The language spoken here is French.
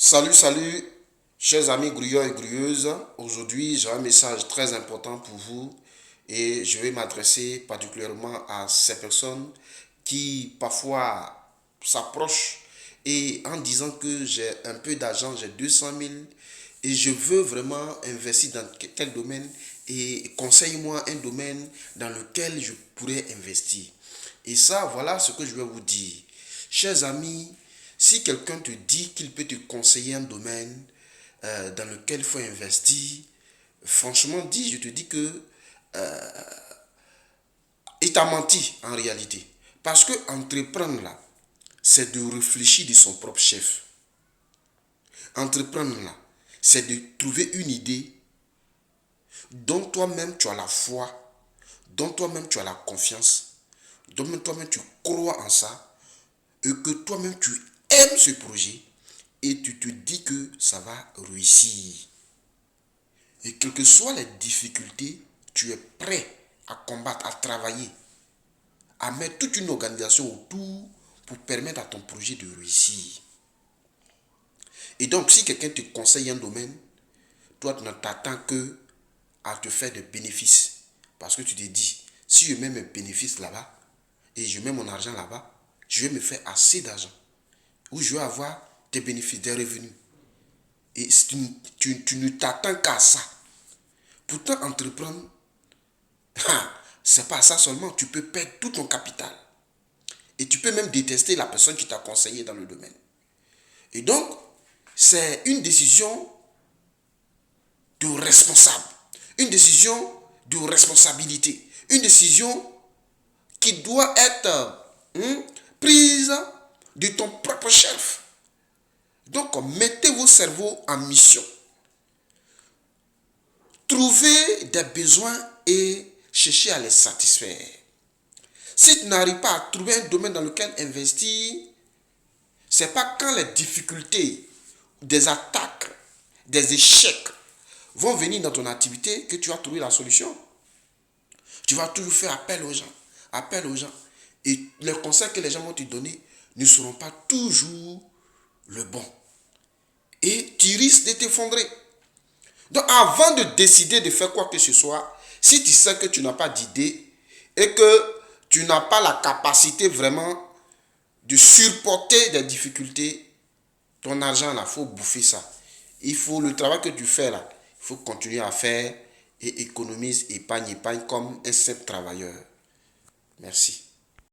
Salut, chers amis grouilleurs et grouilleuses. Aujourd'hui, j'ai un message très important pour vous et je vais m'adresser particulièrement à ces personnes qui parfois s'approchent et en disant que j'ai un peu d'argent, j'ai 200 000 et je veux vraiment investir dans tel domaine et conseille-moi un domaine dans lequel je pourrais investir. Et ça, voilà ce que je vais vous dire. Chers amis, si quelqu'un te dit qu'il peut te conseiller un domaine dans lequel il faut investir, franchement dit, je te dis que il t'a menti en réalité. Parce que entreprendre là, c'est de réfléchir de son propre chef. Entreprendre là, c'est de trouver une idée dont toi-même tu as la foi, dont toi-même tu as la confiance, dont toi-même tu crois en ça, et que toi-même tu aimes ce projet et tu te dis que ça va réussir. Et quelles que soient les difficultés, tu es prêt à combattre, à travailler, à mettre toute une organisation autour pour permettre à ton projet de réussir. Et donc, si quelqu'un te conseille un domaine, toi, tu ne t'attends que à te faire des bénéfices. Parce que tu te dis, si je mets mes bénéfices là-bas et je mets mon argent là-bas, je vais me faire assez d'argent. Ou je vais avoir des bénéfices, des revenus. Et tu ne t'attends qu'à ça. Pourtant, entreprendre, c'est pas ça seulement. Tu peux perdre tout ton capital. Et tu peux même détester la personne qui t'a conseillé dans le domaine. Et donc, c'est une décision de responsable. Une décision de responsabilité. Une décision qui doit être prise de ton propre chef. Donc, mettez vos cerveaux en mission. Trouvez des besoins et cherchez à les satisfaire. Si tu n'arrives pas à trouver un domaine dans lequel investir, ce n'est pas quand les difficultés, des attaques, des échecs vont venir dans ton activité que tu vas trouver la solution. Tu vas toujours faire appel aux gens. Appel aux gens. Et les conseils que les gens vont te donner ne seront pas toujours le bon. Et tu risques de t'effondrer. Donc avant de décider de faire quoi que ce soit, si tu sais que tu n'as pas d'idée et que tu n'as pas la capacité vraiment de supporter des difficultés, ton argent là, il faut bouffer ça. Il faut le travail que tu fais là, il faut continuer à faire et économise, épargne comme un simple travailleur. Merci.